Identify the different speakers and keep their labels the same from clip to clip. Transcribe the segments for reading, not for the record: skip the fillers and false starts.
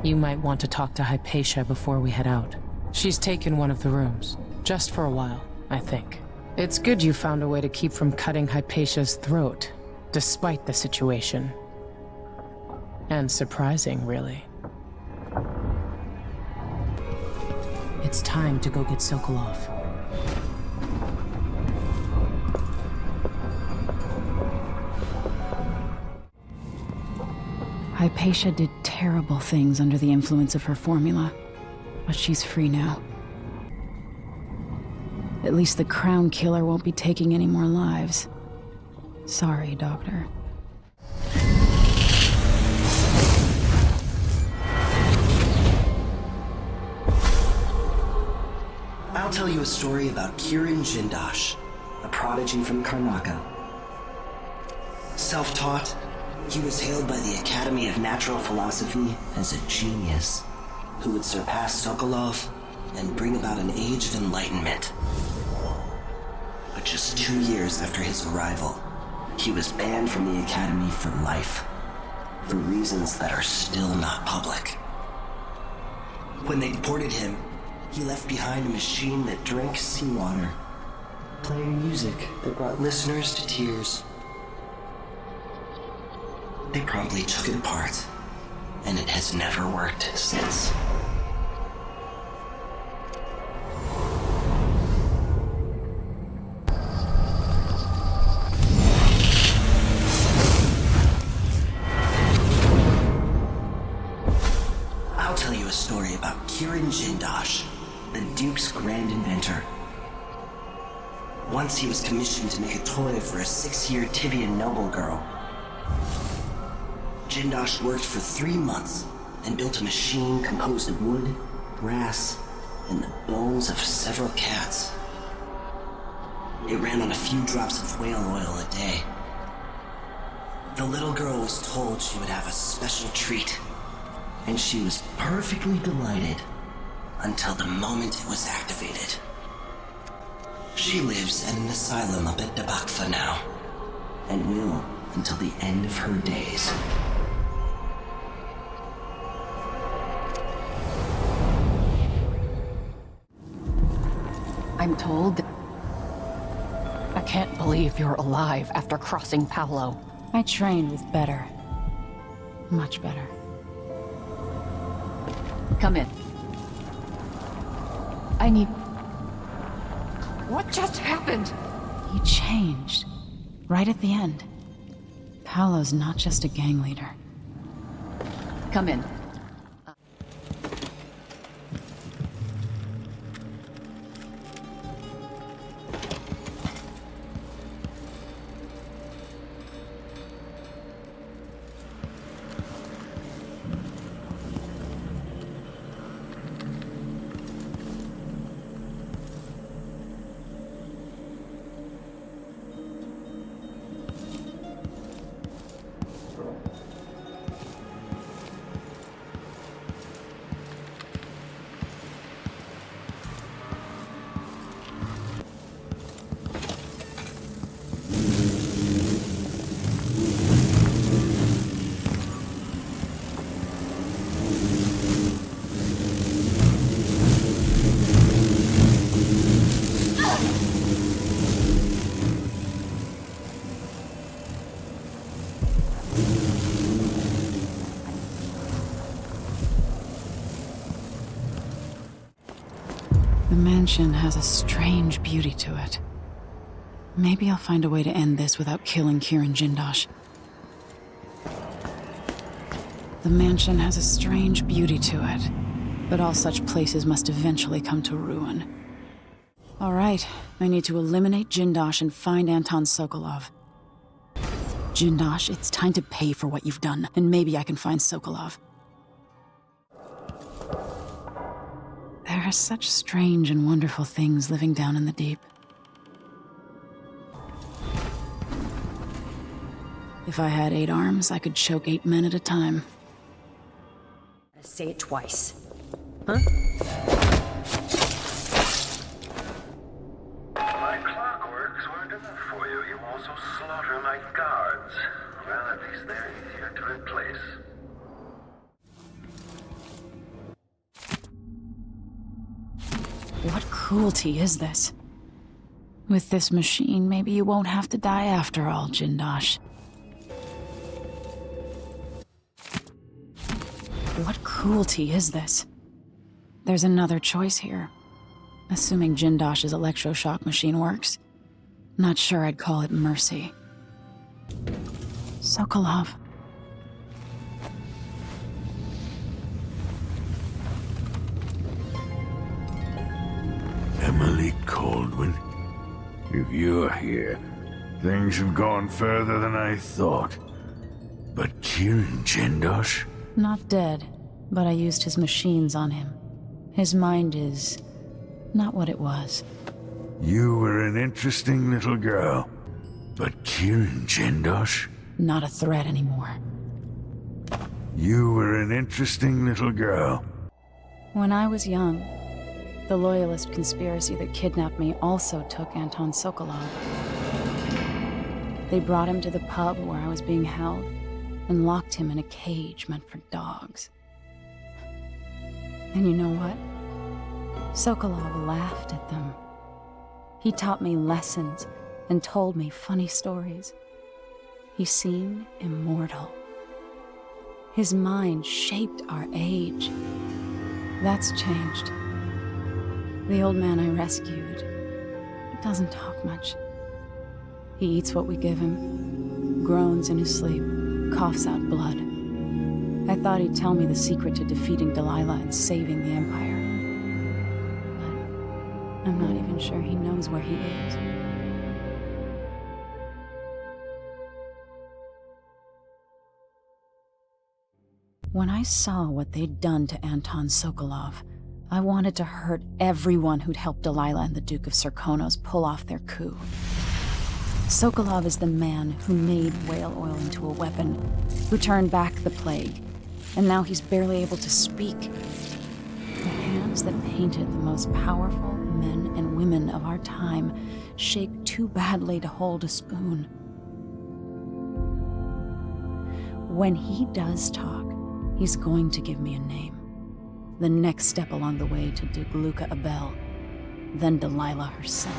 Speaker 1: You might want to talk to Hypatia before we head out. She's taken one of the rooms. Just for a while, I think. It's good you found a way to keep from cutting Hypatia's throat, despite the situation. And surprising, really. It's time to go get Sokolov.
Speaker 2: Hypatia did terrible things under the influence of her formula, but she's free now. At least the Crown Killer won't be taking any more lives. Sorry, Doctor.
Speaker 3: I'll tell you a story about Kirin Jindosh, a prodigy from Karnaka. Self-taught, he was hailed by the Academy of Natural Philosophy as a genius who would surpass Sokolov and bring about an age of enlightenment. But just 2 years after his arrival, he was banned from the Academy for life, for reasons that are still not public. When they deported him, he left behind a machine that drank seawater, playing music that brought listeners to tears. They promptly took it apart, and it has never worked since. I'll tell you a story about Kirin Jindosh, the Duke's grand inventor. Once he was commissioned to make a toy for a 6-year Tivian noble girl. Jindosh worked for 3 months and built a machine composed of wood, brass, and the bones of several cats. It ran on a few drops of whale oil a day. The little girl was told she would have a special treat, and she was perfectly delighted until the moment it was activated. She lives at an asylum up at Dabakfa now, and will until the end of her days.
Speaker 2: I'm told that... I can't believe you're alive after crossing Paolo. I trained with better. Much better. Come in. I need... What just happened? He changed. Right at the end. Paolo's not just a gang leader. Come in. The mansion has a strange beauty to it. Maybe I'll find a way to end this without killing Kirin Jindosh. The mansion has a strange beauty to it, but all such places must eventually come to ruin. All right, I need to eliminate Jindosh and find Anton Sokolov. Jindosh, it's time to pay for what you've done, and maybe I can find Sokolov. There are such strange and wonderful things living down in the deep. If I had 8 arms, I could choke 8 men at a time.
Speaker 4: Say it twice. Huh?
Speaker 5: My clockworks weren't enough for you. You also slaughter my guards. Well, at least they're easier to replace.
Speaker 2: What cruelty is this? With this machine, maybe you won't have to die after all, Jindosh. What cruelty is this? There's another choice here. Assuming Jindosh's electroshock machine works. Not sure I'd call it mercy. Sokolov.
Speaker 6: Emily Caldwin, if you're here, things have gone further than I thought. But Kieran Jindosh?
Speaker 2: Not dead, but I used his machines on him. His mind is not what it was.
Speaker 6: You were an interesting little girl. But Kieran Jindosh?
Speaker 2: Not a threat anymore.
Speaker 6: You were an interesting little girl.
Speaker 2: When I was young, the Loyalist conspiracy that kidnapped me also took Anton Sokolov. They brought him to the pub where I was being held and locked him in a cage meant for dogs. And you know what? Sokolov laughed at them. He taught me lessons and told me funny stories. He seemed immortal. His mind shaped our age. That's changed. The old man I rescued doesn't talk much. He eats what we give him, groans in his sleep, coughs out blood. I thought he'd tell me the secret to defeating Delilah and saving the Empire. But I'm not even sure he knows where he is. When I saw what they'd done to Anton Sokolov, I wanted to hurt everyone who'd helped Delilah and the Duke of Serkonos pull off their coup. Sokolov is the man who made whale oil into a weapon, who turned back the plague, and now he's barely able to speak. The hands that painted the most powerful men and women of our time shaped too badly to hold a spoon. When he does talk, he's going to give me a name. The next step along the way to Duke Luca Abel, then Delilah herself.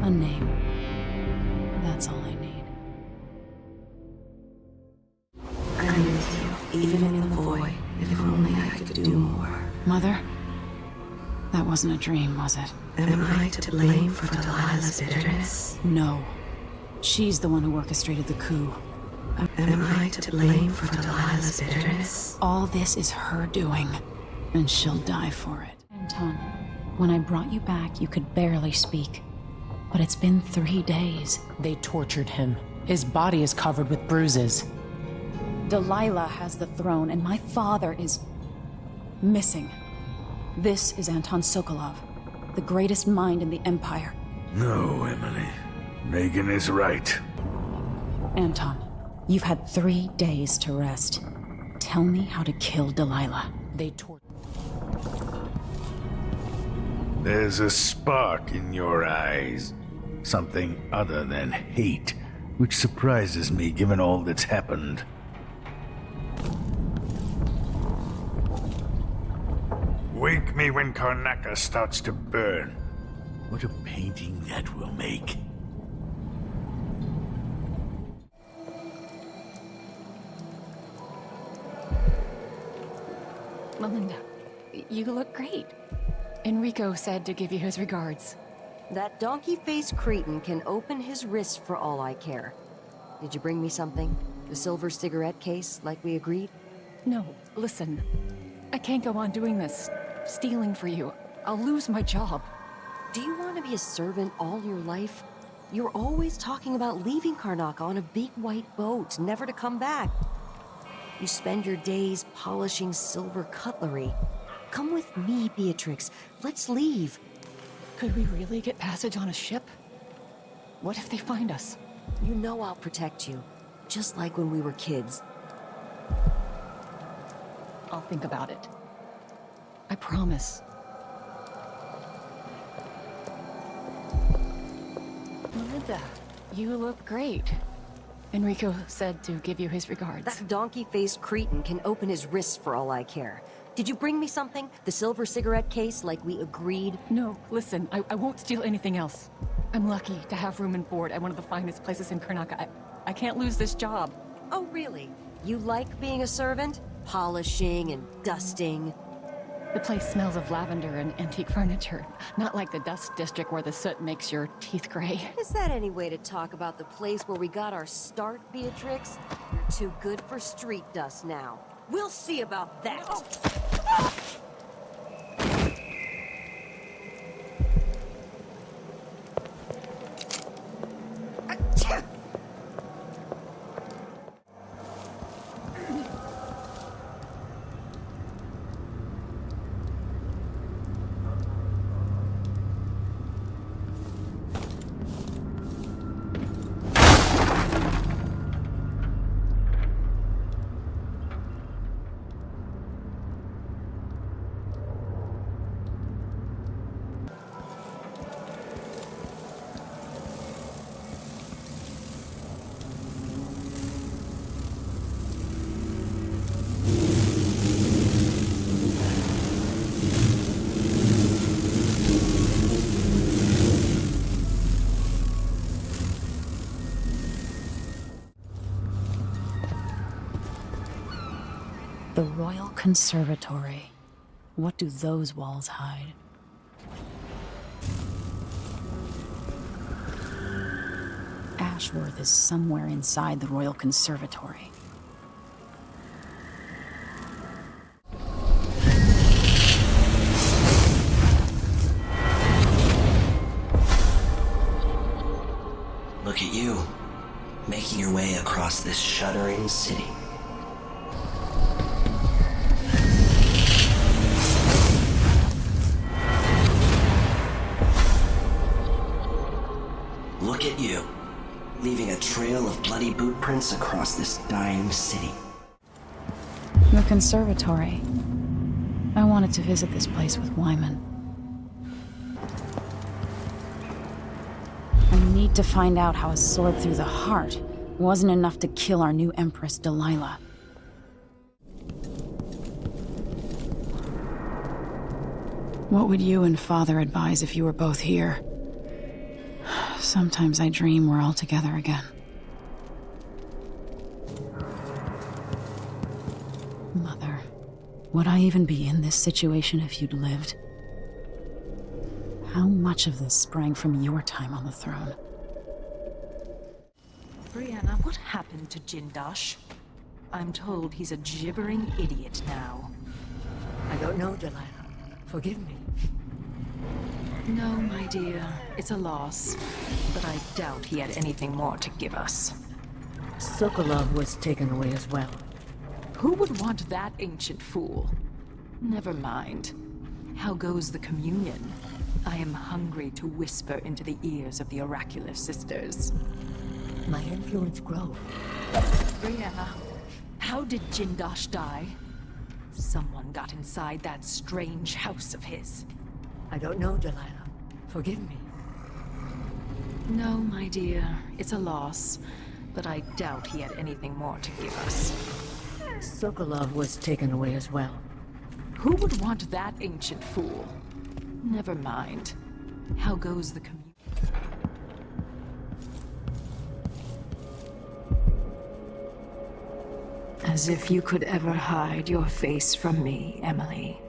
Speaker 2: A name. That's all I need.
Speaker 4: I'm with you, even in the void. If only I could do more.
Speaker 2: Mother? That wasn't a dream, was it?
Speaker 4: Am I to blame for Delilah's bitterness?
Speaker 2: No. She's the one who orchestrated the coup.
Speaker 4: Am I to blame for Delilah's bitterness?
Speaker 2: All this is her doing, and she'll die for it. Anton, when I brought you back, you could barely speak. But it's been 3 days.
Speaker 1: They tortured him. His body is covered with bruises.
Speaker 2: Delilah has the throne, and my father is missing. This is Anton Sokolov, the greatest mind in the Empire.
Speaker 6: No, Emily. Megan is right.
Speaker 2: Anton, you've had 3 days to rest. Tell me how to kill Delilah.
Speaker 1: They tortured.
Speaker 6: There's a spark in your eyes. Something other than hate, which surprises me given all that's happened. Wake me when Karnaca starts to burn. What a painting that will make.
Speaker 7: Melinda, you look great. Enrico said to give you his regards.
Speaker 8: That donkey-faced cretin can open his wrist for all I care. Did you bring me something? The silver cigarette case, like we agreed?
Speaker 7: No, listen. I can't go on doing this, stealing for you. I'll lose my job.
Speaker 8: Do you want to be a servant all your life? You're always talking about leaving Karnaca on a big white boat, never to come back. You spend your days polishing silver cutlery. Come with me, Beatrix. Let's leave.
Speaker 7: Could we really get passage on a ship? What if they find us?
Speaker 8: You know I'll protect you, just like when we were kids.
Speaker 7: I'll think about it. I promise. Melinda, you look great. Enrico said to give you his regards.
Speaker 8: That donkey-faced cretin can open his wrists for all I care. Did you bring me something? The silver cigarette case like we agreed?
Speaker 7: No, listen, I won't steal anything else. I'm lucky to have room and board at one of the finest places in Karnaca. I can't lose this job.
Speaker 8: Oh, really? You like being a servant? Polishing and dusting?
Speaker 7: The place smells of lavender and antique furniture. Not like the dust district where the soot makes your teeth gray.
Speaker 8: Is that any way to talk about the place where we got our start, Beatrix? You're too good for street dust now. We'll see about that!
Speaker 2: The Royal Conservatory. What do those walls hide? Ashworth is somewhere inside the Royal Conservatory.
Speaker 3: Look at you, making your way across this shuddering city. Look at you, leaving a trail of bloody boot prints across this dying city.
Speaker 2: The conservatory. I wanted to visit this place with Wyman. I need to find out how a sword through the heart wasn't enough to kill our new Empress, Delilah. What would you and Father advise if you were both here? Sometimes I dream we're all together again. Mother, would I even be in this situation if you'd lived? How much of this sprang from your time on the throne?
Speaker 9: Brianna, what happened to Jindosh? I'm told he's a gibbering idiot now.
Speaker 4: I don't know, Delilah. Forgive me.
Speaker 9: No, my dear, it's a loss. But I doubt he had anything more to give us.
Speaker 4: Sokolov was taken away as well.
Speaker 9: Who would want that ancient fool? Never mind. How goes the communion? I am hungry to whisper into the ears of the oracular sisters.
Speaker 4: My influence grows.
Speaker 9: Brianna, how did Jindosh die? Someone got inside that strange house of his.
Speaker 4: I don't know, Delilah. Forgive me.
Speaker 9: No, my dear, it's a loss. But I doubt he had anything more to give us.
Speaker 4: Sokolov was taken away as well.
Speaker 9: Who would want that ancient fool? Never mind. How goes the community? As if you could ever hide your face from me, Emily.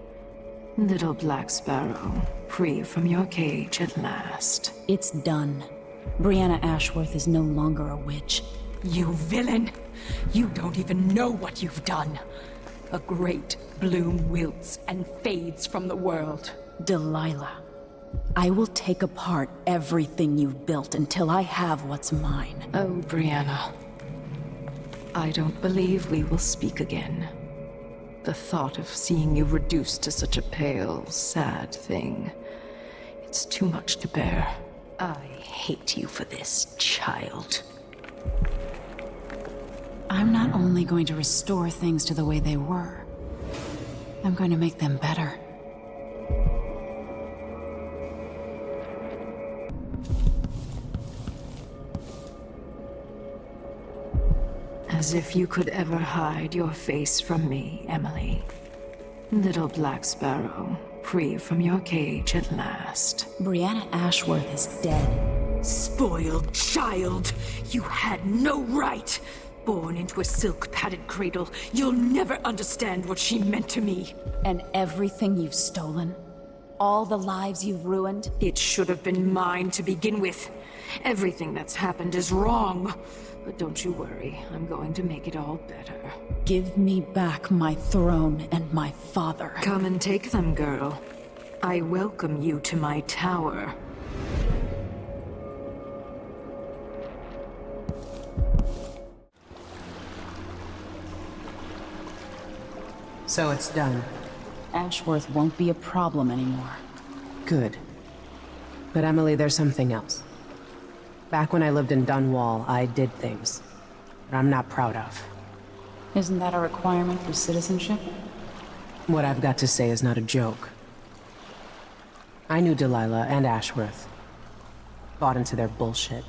Speaker 9: Little Black Sparrow, free from your cage at last.
Speaker 2: It's done. Brianna Ashworth is no longer a witch.
Speaker 9: You villain! You don't even know what you've done. A great bloom wilts and fades from the world.
Speaker 2: Delilah, I will take apart everything you've built until I have what's mine.
Speaker 9: Oh, Brianna. I don't believe we will speak again. The thought of seeing you reduced to such a pale, sad thing. It's too much to bear. I hate you for this, child.
Speaker 2: I'm not only going to restore things to the way they were, I'm going to make them better.
Speaker 9: As if you could ever hide your face from me, Emily. Little Black Sparrow, free from your cage at last.
Speaker 2: Brianna Ashworth is dead.
Speaker 9: Spoiled child! You had no right! Born into a silk-padded cradle, you'll never understand what she meant to me.
Speaker 2: And everything you've stolen? All the lives you've ruined?
Speaker 9: It should have been mine to begin with. Everything that's happened is wrong. But don't you worry, I'm going to make it all better.
Speaker 2: Give me back my throne and my father.
Speaker 9: Come and take them, girl. I welcome you to my tower.
Speaker 1: So it's done.
Speaker 2: Ashworth won't be a problem anymore.
Speaker 1: Good. But Emily, there's something else. Back when I lived in Dunwall, I did things that I'm not proud of.
Speaker 2: Isn't that a requirement for citizenship?
Speaker 1: What I've got to say is not a joke. I knew Delilah and Ashworth. Bought into their bullshit.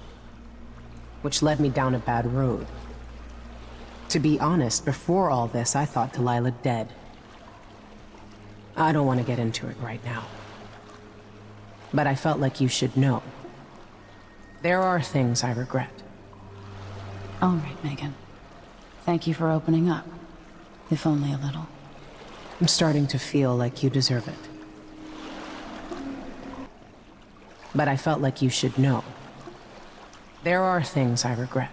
Speaker 1: Which led me down a bad road. To be honest, before all this, I thought Delilah dead. I don't want to get into it right now. But I felt like you should know. There are things I regret.
Speaker 2: All right, Megan. Thank you for opening up. If only a little.
Speaker 1: I'm starting to feel like you deserve it. But I felt like you should know. There are things I regret.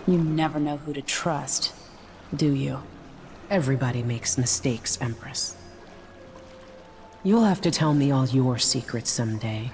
Speaker 2: You never know who to trust, do you?
Speaker 1: Everybody makes mistakes, Empress. You'll have to tell me all your secrets someday.